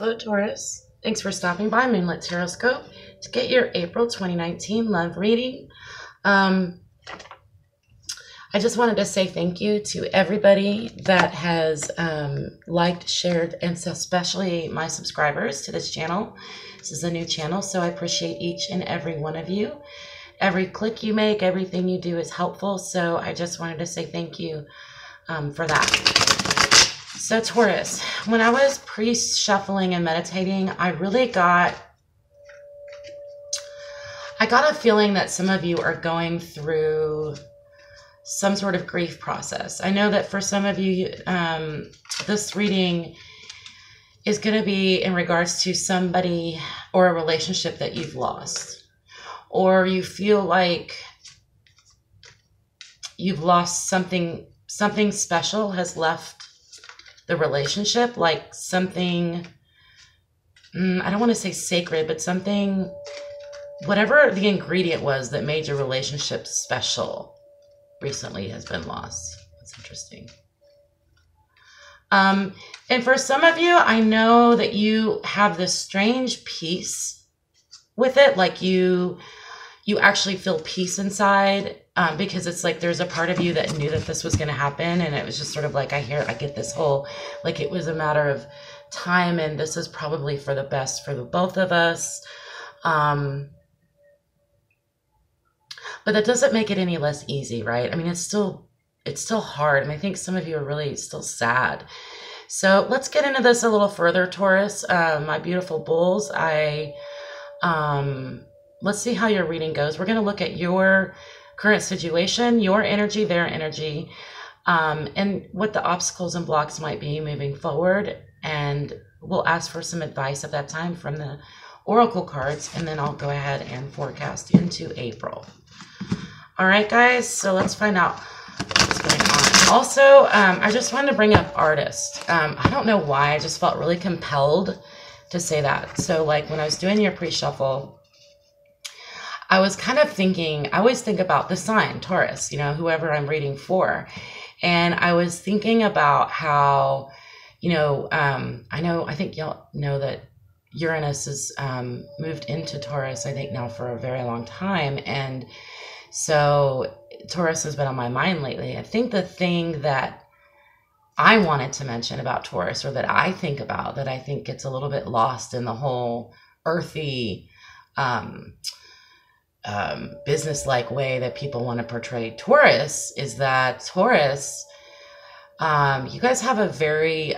Hello, Taurus. Thanks for stopping by Moonlit Tarotscope to get your April 2019 love reading. I just wanted to say thank you to everybody that has liked, shared, and especially my subscribers to this channel. This is a new channel, so I appreciate each and every one of you. Every click you make, everything you do is helpful, so I just wanted to say thank you for that. So Taurus, when I was pre-shuffling and meditating, I got a feeling that some of you are going through some sort of grief process. I know that for some of you, this reading is going to be in regards to somebody or a relationship that you've lost, or you feel like you've lost something special has left the relationship, like something, I don't want to say sacred, but something, whatever the ingredient was that made your relationship special recently has been lost. That's interesting. And for some of you, I know that you have this strange peace with it, like you actually feel peace inside, because it's like there's a part of you that knew that this was going to happen, and it was just sort of like I get this whole, like it was a matter of time, and this is probably for the best for the both of us. But that doesn't make it any less easy, right? I mean, it's still hard. I mean, I think some of you are really still sad. So let's get into this a little further, Taurus. My beautiful bulls, let's see how your reading goes. We're going to look at your current situation, your energy, their energy, and what the obstacles and blocks might be moving forward. And we'll ask for some advice at that time from the oracle cards, and then I'll go ahead and forecast into April. All right, guys, so let's find out what's going on. Also, I just wanted to bring up artist. I don't know why, I just felt really compelled to say that. So like when I was doing your pre-shuffle, I was kind of thinking, I always think about the sign, Taurus, you know, whoever I'm reading for. And I was thinking about how, you know, I think y'all know that Uranus has moved into Taurus, I think now for a very long time. And so Taurus has been on my mind lately. I think the thing that I wanted to mention about Taurus, or that I think about, that I think gets a little bit lost in the whole earthy, business-like way that people want to portray Taurus, is that Taurus, you guys have a very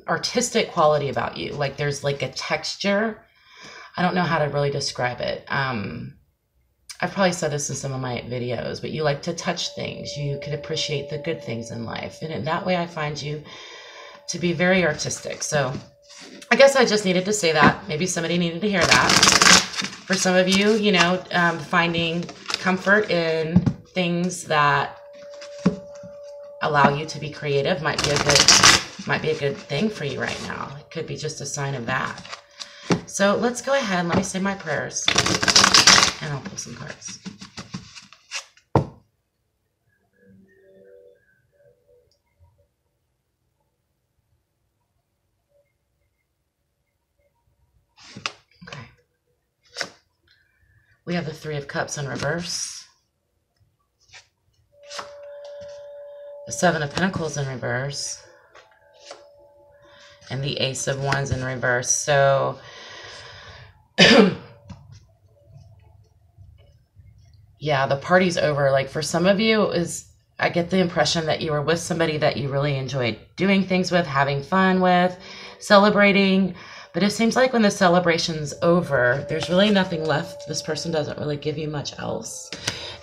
artistic quality about you. Like there's like a texture. I don't know how to really describe it. I've probably said this in some of my videos, but you like to touch things. You can appreciate the good things in life. And in that way, I find you to be very artistic. So I guess I just needed to say that. Maybe somebody needed to hear that. For some of you, you know, finding comfort in things that allow you to be creative might be a good thing for you right now. It could be just a sign of that. So let's go ahead and let me say my prayers, and I'll pull some cards. We have the Three of Cups in reverse, the Seven of Pentacles in reverse, and the Ace of Wands in reverse. So, yeah, the party's over. Like for some of you, I get the impression that you were with somebody that you really enjoyed doing things with, having fun with, celebrating. But it seems like when the celebration's over, there's really nothing left. This person doesn't really give you much else.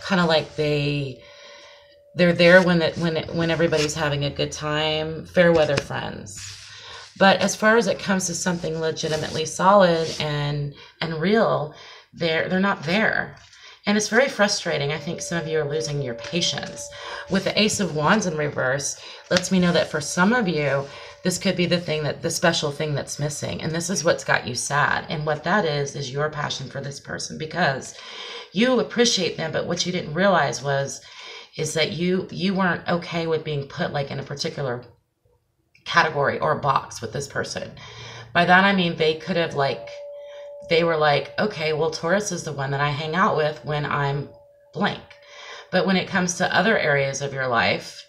Kind of like they're there when everybody's having a good time, fair weather friends. But as far as it comes to something legitimately solid and real, they're not there. And it's very frustrating. I think some of you are losing your patience. With the Ace of Wands in reverse, lets me know that for some of you, this could be the special thing that's missing. And this is what's got you sad. And what that is your passion for this person, because you appreciate them, but what you didn't realize is that you weren't okay with being put like in a particular category or a box with this person. By that I mean they could have like, they were like, okay, well, Taurus is the one that I hang out with when I'm blank. But when it comes to other areas of your life,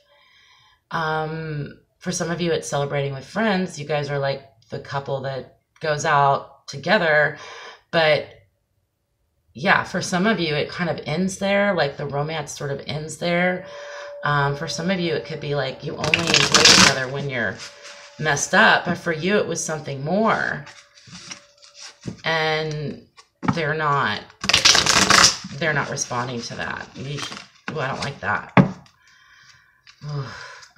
for some of you, it's celebrating with friends. You guys are like the couple that goes out together. But yeah, for some of you, it kind of ends there. Like the romance sort of ends there. For some of you, it could be like you only enjoy each other when you're messed up. But for you, it was something more. And they're not responding to that. Well, I don't like that.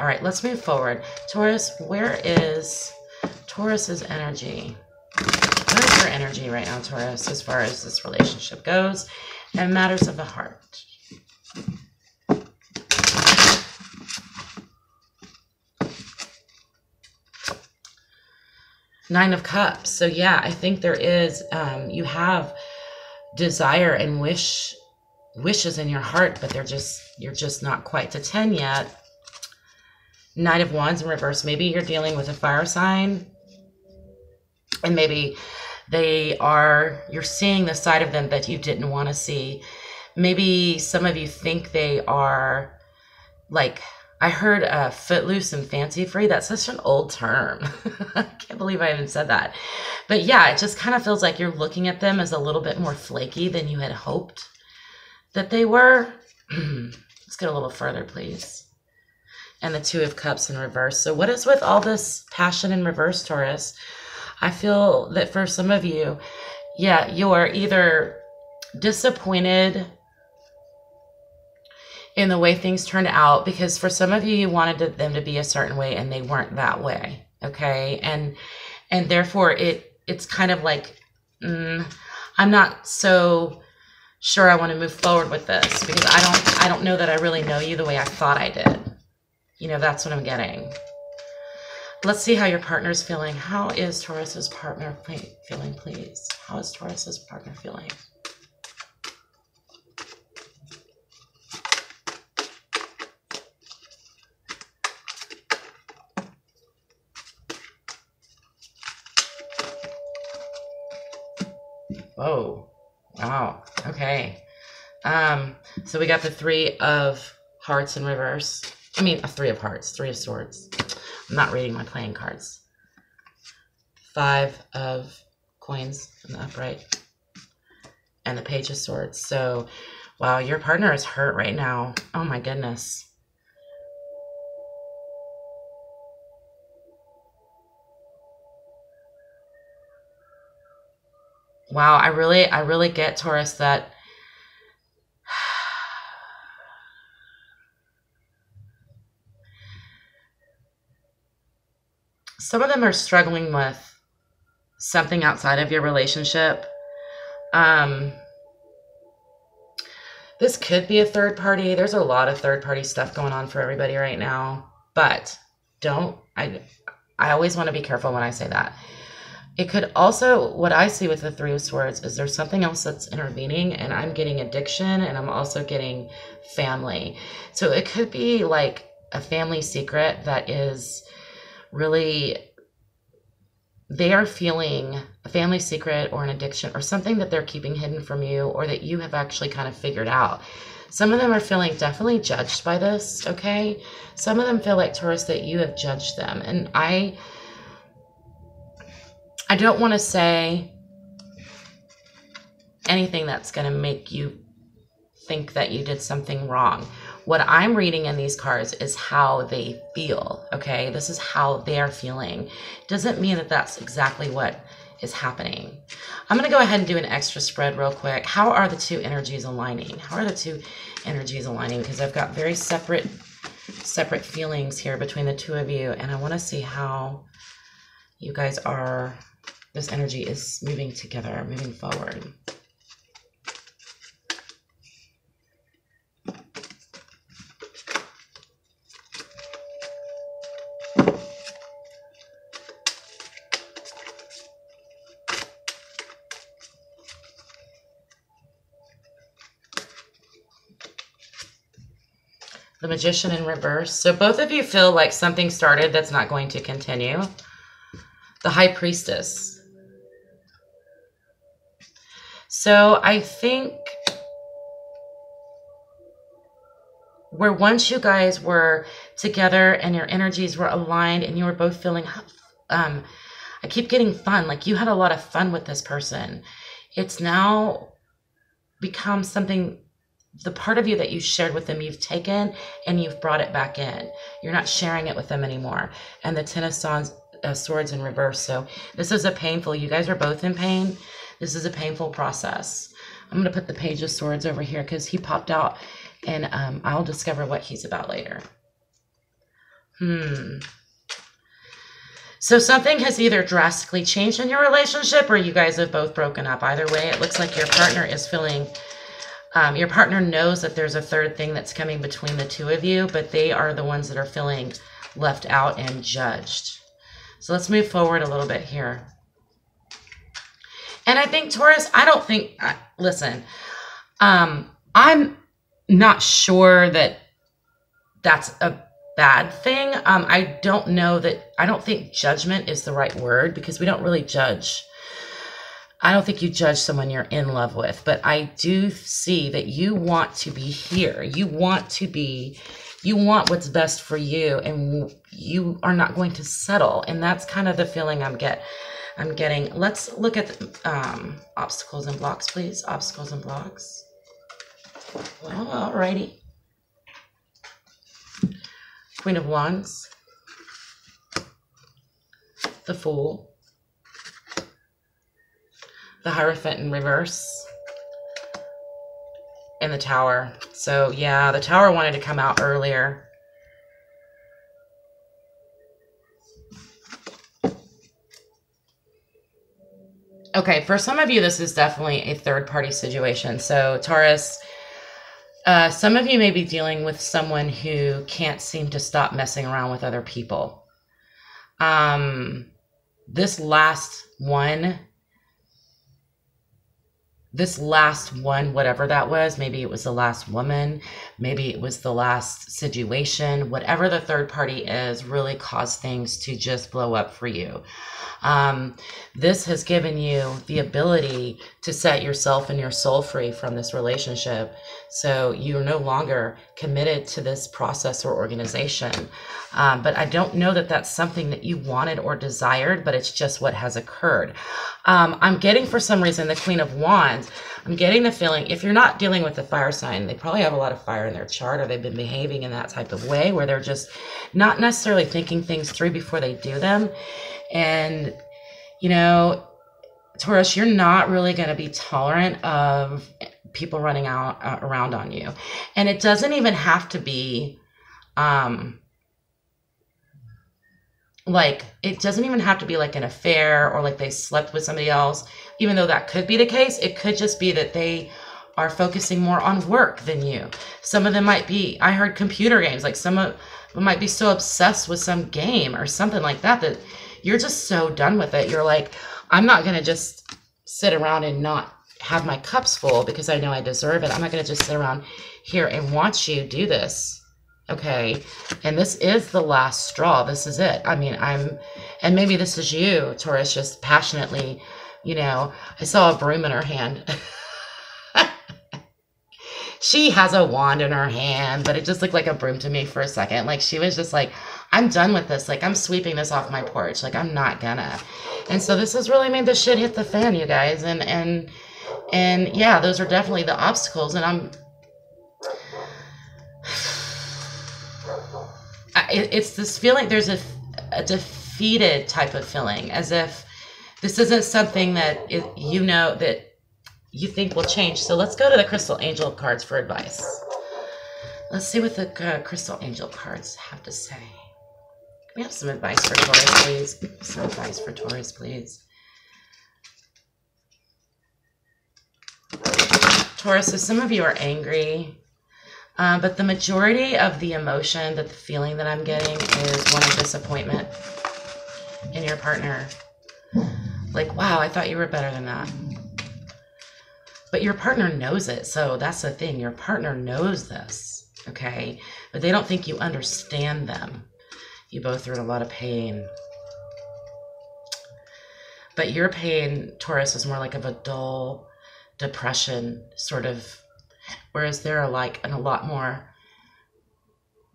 All right, let's move forward. Taurus, where is Taurus's energy? What is your energy right now, Taurus, as far as this relationship goes and matters of the heart? Nine of Cups. So yeah, I think there is, you have desire and wishes in your heart, but you're just not quite to 10 yet. Knight of Wands in reverse. Maybe you're dealing with a fire sign, and maybe you're seeing the side of them that you didn't want to see. Maybe some of you think they are like, I heard footloose and fancy free. That's such an old term. I can't believe I even said that. But yeah, it just kind of feels like you're looking at them as a little bit more flaky than you had hoped that they were. Let's get a little further, please. And the Two of Cups in reverse. So what is with all this passion in reverse, Taurus? I feel that for some of you, yeah, you're either disappointed in the way things turned out, because for some of you, you wanted them to be a certain way and they weren't that way, okay? And therefore, it's kind of like, I'm not so sure I want to move forward with this because I don't know that I really know you the way I thought I did. You know, that's what I'm getting. Let's see how your partner's feeling. How is Taurus's partner feeling, please? How is Taurus's partner feeling? Whoa. Wow. Okay. So we got the Three of Hearts in reverse. I mean, a Three of Hearts, Three of Swords. I'm not reading my playing cards. Five of Coins in the upright. And the Page of Swords. So, wow, your partner is hurt right now. Oh my goodness. Wow, I really get, Taurus, that some of them are struggling with something outside of your relationship. This could be a third party. There's a lot of third party stuff going on for everybody right now, but I always want to be careful when I say that. It could also, what I see with the Three of Swords is there's something else that's intervening, and I'm getting addiction, and I'm also getting family. So it could be like a family secret that is really, they are feeling a family secret or an addiction or something that they're keeping hidden from you, or that you have actually kind of figured out. Some of them are feeling definitely judged by this, okay? Some of them feel like, Taurus, that you have judged them. And I don't want to say anything that's going to make you think that you did something wrong. What I'm reading in these cards is how they feel, okay? This is how they are feeling. Doesn't mean that that's exactly what is happening. I'm going to go ahead and do an extra spread real quick. How are the two energies aligning? How are the two energies aligning? Because I've got very separate feelings here between the two of you, and I want to see how you guys are, this energy is moving together, moving forward. The The Magician in reverse. So both of you feel like something started that's not going to continue. The High Priestess. So I think where once you guys were together and your energies were aligned and you were both feeling, I keep getting fun, like you had a lot of fun with this person. It's now become something, the part of you that you shared with them, you've taken and you've brought it back in. You're not sharing it with them anymore. And the Ten of Swords in reverse. So this is a painful, you guys are both in pain. This is a painful process. I'm going to put the Page of Swords over here because he popped out, and I'll discover what he's about later. So something has either drastically changed in your relationship or you guys have both broken up. Either way, it looks like your partner is feeling, your partner knows that there's a third thing that's coming between the two of you, but they are the ones that are feeling left out and judged. So let's move forward a little bit here. And I think, Taurus, I don't think, listen, I'm not sure that that's a bad thing. I don't know that, I don't think judgment is the right word because we don't really judge. I don't think you judge someone you're in love with, but I do see that you want to be here. You want to be, you want what's best for you, and you are not going to settle. And that's kind of the feeling I'm getting. Let's look at the, obstacles and blocks, please. Obstacles and blocks. Well, alrighty. Queen of Wands. The Fool. The Hierophant in reverse. And the Tower. So, yeah, the Tower wanted to come out earlier. Okay, for some of you, this is definitely a third-party situation. So, Taurus, some of you may be dealing with someone who can't seem to stop messing around with other people. This last one, whatever that was, maybe it was the last woman, maybe it was the last situation, whatever the third party is, really caused things to just blow up for you. This has given you the ability to set yourself and your soul free from this relationship. So you're no longer committed to this process or organization. But I don't know that that's something that you wanted or desired, but it's just what has occurred. I'm getting, for some reason, the Queen of Wands. I'm getting the feeling, if you're not dealing with the fire sign, they probably have a lot of fire in their chart, or they've been behaving in that type of way where they're just not necessarily thinking things through before they do them. And, you know, Taurus, you're not really going to be tolerant of people running around on you. And it doesn't even have to be, it doesn't even have to be like an affair or like they slept with somebody else. Even though that could be the case, it could just be that they are focusing more on work than you. Some of them might be, I heard computer games, like some of them might be so obsessed with some game or something like that, that you're just so done with it. You're like, I'm not going to just sit around and not have my cups full because I know I deserve it. I'm not going to just sit around here and watch you do this. Okay. And this is the last straw. This is it. I mean, and maybe this is you, Taurus, just passionately, you know, I saw a broom in her hand. She has a wand in her hand, but it just looked like a broom to me for a second. Like she was just like, I'm done with this. Like I'm sweeping this off my porch. Like I'm not gonna. And so this has really made the shit hit the fan, you guys. And yeah, those are definitely the obstacles. And it's this feeling, there's a defeated type of feeling, as if this isn't something that you know that you think will change. So let's go to the Crystal Angel cards for advice. Let's see what the Crystal Angel cards have to say. Can we have some advice for Taurus, please? Some advice for Taurus, please. Taurus, so some of you are angry, but the majority of the emotion, the feeling that I'm getting is one of disappointment in your partner. Like, wow, I thought you were better than that. But your partner knows it, so that's the thing. Your partner knows this, okay? But they don't think you understand them. You both are in a lot of pain. But your pain, Taurus, is more like of a dull depression sort of, whereas they're like in a lot more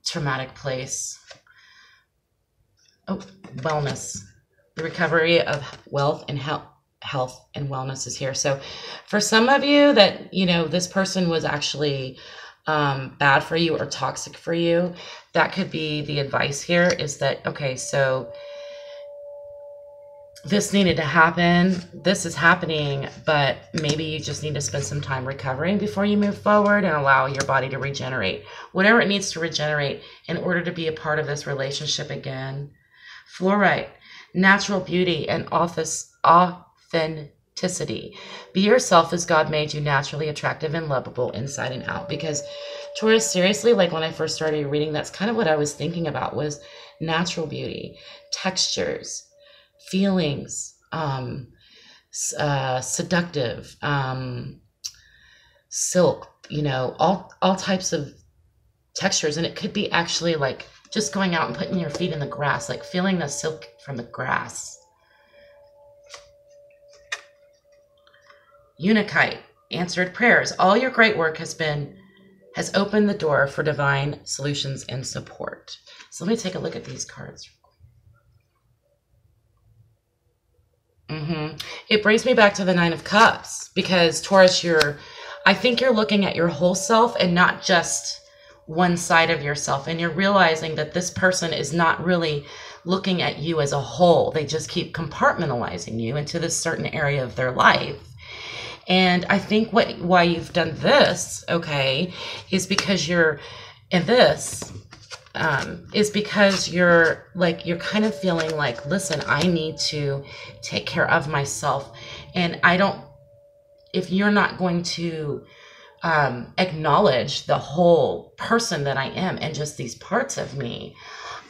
traumatic place. Oh, wellness. The recovery of wealth and health and wellness is here. So for some of you that, you know, this person was actually bad for you or toxic for you, that could be the advice here is that, okay, so this needed to happen. This is happening, but maybe you just need to spend some time recovering before you move forward and allow your body to regenerate. Whatever it needs to regenerate in order to be a part of this relationship again. Fluorite, natural beauty and authenticity. Be yourself as God made you, naturally attractive and lovable inside and out. Because Taurus, seriously, like when I first started reading, that's kind of what I was thinking about was natural beauty, textures, feelings, seductive, silk, you know, all types of textures. And it could be actually like just going out and putting your feet in the grass, like feeling the silk from the grass. Unikite, answered prayers. All your great work has opened the door for divine solutions and support. So let me take a look at these cards. It brings me back to the Nine of Cups because Taurus, I think you're looking at your whole self and not just one side of yourself. And you're realizing that this person is not really looking at you as a whole. They just keep compartmentalizing you into this certain area of their life. And I think why you've done this, okay, is because you're in this. Is because you're kind of feeling like, listen, I need to take care of myself. And if you're not going to acknowledge the whole person that I am and just these parts of me,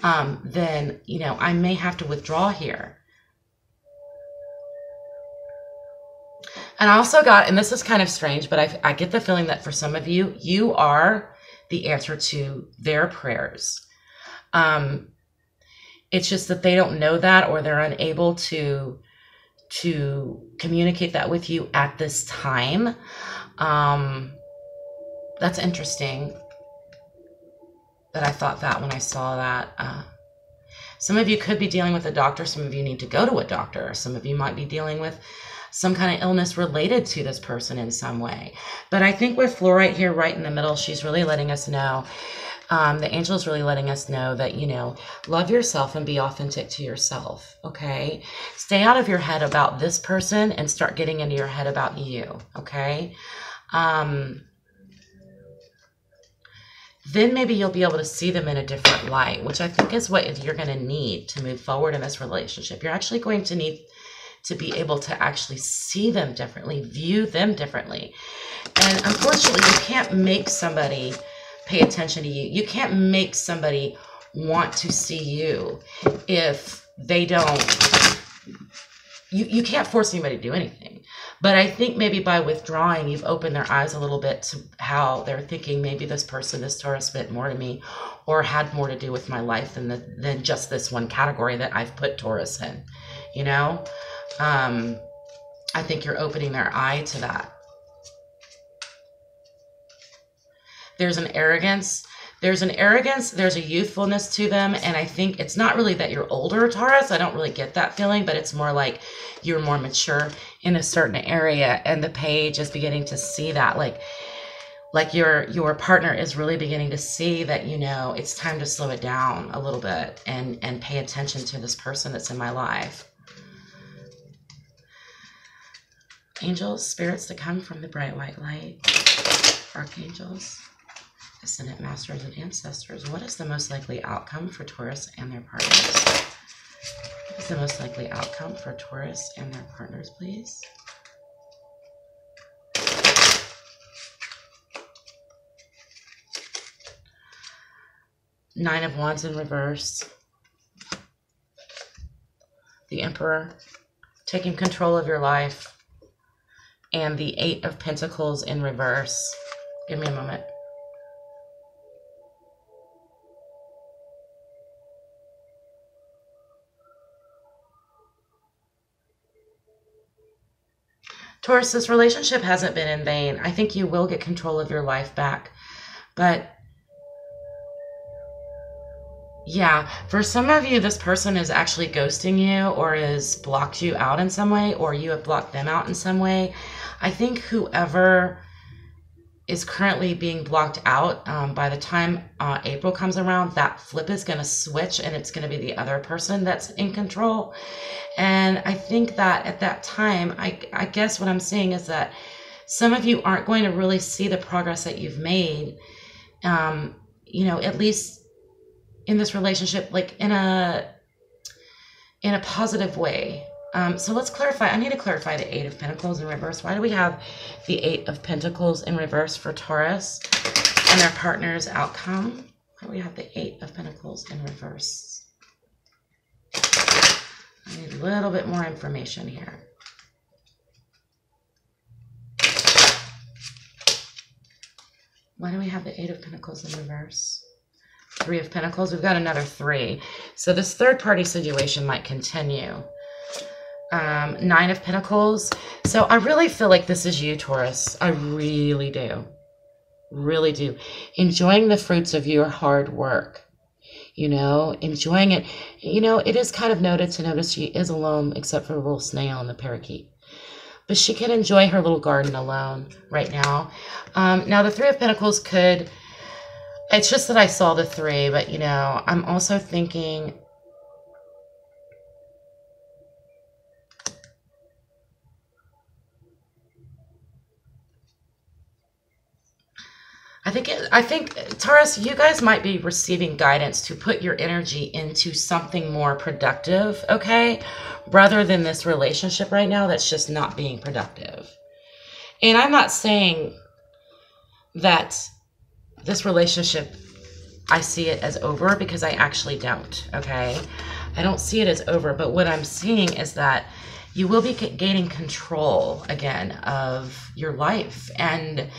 then, you know, I may have to withdraw here. And I also got, and this is kind of strange, but I get the feeling that for some of you, you are the answer to their prayers. It's just that they don't know that, or they're unable to communicate that with you at this time. That's interesting that I thought that when I saw that. Some of you could be dealing with a doctor. Some of you need to go to a doctor. Some of you might be dealing with some kind of illness related to this person in some way. But I think with fluorite here right in the middle, she's really letting us know, the angel is really letting us know that, you know, love yourself and be authentic to yourself, okay? Stay out of your head about this person and start getting into your head about you, okay? Then maybe you'll be able to see them in a different light, which I think is what you're going to need to move forward in this relationship. You're actually going to need to be able to actually see them differently, view them differently. And unfortunately, you can't make somebody pay attention to you. You can't make somebody want to see you if they don't. You can't force anybody to do anything. But I think maybe by withdrawing, you've opened their eyes a little bit to how they're thinking maybe this person, this Taurus, meant more to me or had more to do with my life than just this one category that I've put Taurus in, you know? I think you're opening their eye to that. There's an arrogance. There's a youthfulness to them. And I think it's not really that you're older, Taurus. I don't really get that feeling, but it's more like you're more mature in a certain area. And the page is beginning to see that, like your partner is really beginning to see that, you know, it's time to slow it down a little bit and pay attention to this person that's in my life. Angels, spirits that come from the bright white light, archangels, ascendant masters, and ancestors. What is the most likely outcome for Taurus and their partners? What is the most likely outcome for Taurus and their partners, please? Nine of Wands in reverse. The Emperor, taking control of your life. And the Eight of Pentacles in reverse. Give me a moment. Taurus, this relationship hasn't been in vain. I think you will get control of your life back. But yeah, for some of you, this person is actually ghosting you or has blocked you out in some way, or you have blocked them out in some way. I think whoever is currently being blocked out, by the time April comes around, that flip is going to switch and it's going to be the other person that's in control. And I think that at that time, I guess what I'm saying is that some of you aren't going to really see the progress that you've made, at least in this relationship, like in a positive way. So let's clarify. I need to clarify the Eight of Pentacles in reverse. Why do we have the Eight of Pentacles in reverse for Taurus and their partner's outcome? Why do we have the Eight of Pentacles in reverse? I need a little bit more information here. Why do we have the Eight of Pentacles in reverse? Three of Pentacles. We've got another three. So this third party situation might continue. Nine of Pentacles. So I really feel like this is you, Taurus. I really do. Really do. Enjoying the fruits of your hard work. Enjoying it. It is kind of noted to notice she is alone except for the little snail and the parakeet. But she can enjoy her little garden alone right now. Now the Three of Pentacles could... It's just that I saw the three, but, I'm also thinking... I think, Taurus, you guys might be receiving guidance to put your energy into something more productive, okay? Rather than this relationship right now that's just not being productive. And I'm not saying that this relationship, I see it as over, because I actually don't, okay? I don't see it as over, but what I'm seeing is that you will be gaining control again of your life, and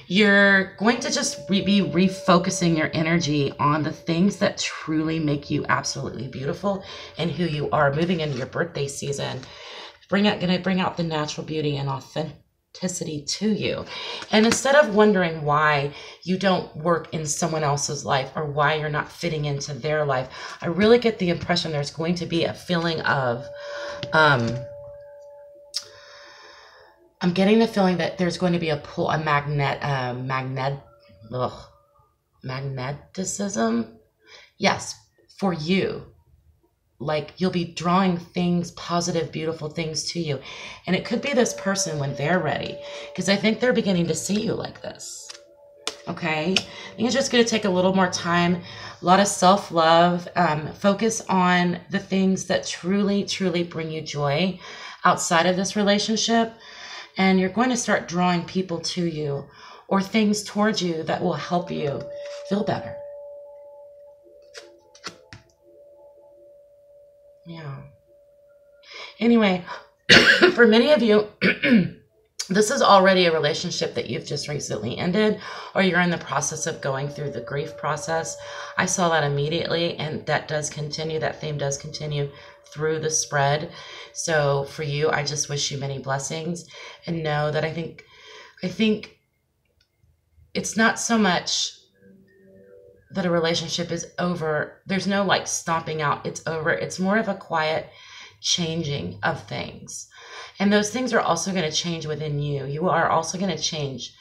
you're going to just be refocusing your energy on the things that truly make you absolutely beautiful and who you are. Moving into your birthday season, going to bring out the natural beauty and authenticity to you. And instead of wondering why you don't work in someone else's life or why you're not fitting into their life, I really get the impression there's going to be a feeling of... I'm getting the feeling that there's going to be a pull, a magneticism. Yes, for you. Like you'll be drawing things, positive, beautiful things to you. And it could be this person when they're ready, because I think they're beginning to see you like this. Okay? I think it's just going to take a little more time, a lot of self-love, focus on the things that truly, truly bring you joy outside of this relationship. And you're going to start drawing people to you or things towards you that will help you feel better. Yeah. Anyway, for many of you, this is already a relationship that you've just recently ended, or you're in the process of going through the grief process. I saw that immediately, and that does continue. That theme does continue through the spread. So for you, I just wish you many blessings, and know that I think it's not so much that a relationship is over. There's no like stomping out, it's over. It's more of a quiet changing of things. And those things are also going to change within you. You are also going to change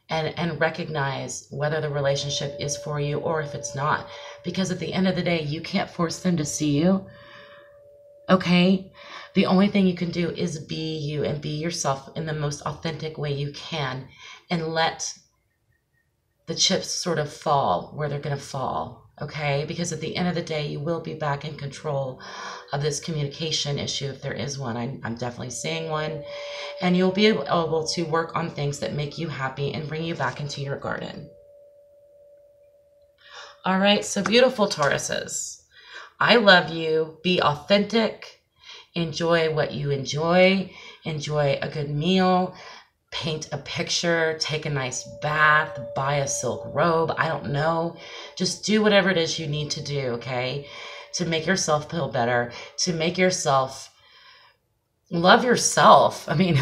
and recognize whether the relationship is for you or if it's not. Because at the end of the day, you can't force them to see you. Okay? The only thing you can do is be you and be yourself in the most authentic way you can, and let the chips sort of fall where they're going to fall. Okay? Because at the end of the day, you will be back in control of this communication issue if there is one. I'm definitely seeing one. And you'll be able to work on things that make you happy and bring you back into your garden. All right, so beautiful Tauruses. I love you. Be authentic. Enjoy what you enjoy. Enjoy a good meal. Paint a picture, take a nice bath, buy a silk robe. I don't know. Just do whatever it is you need to do, okay? To make yourself feel better, to make yourself love yourself. I mean,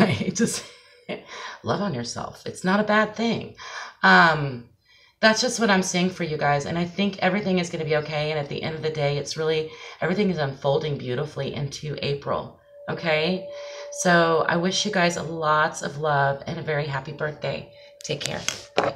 Love on yourself. It's not a bad thing. That's just what I'm seeing for you guys. And I think everything is going to be okay. And at the end of the day, it's really, everything is unfolding beautifully into April. Okay. So I wish you guys lots of love and a very happy birthday. Take care. Bye.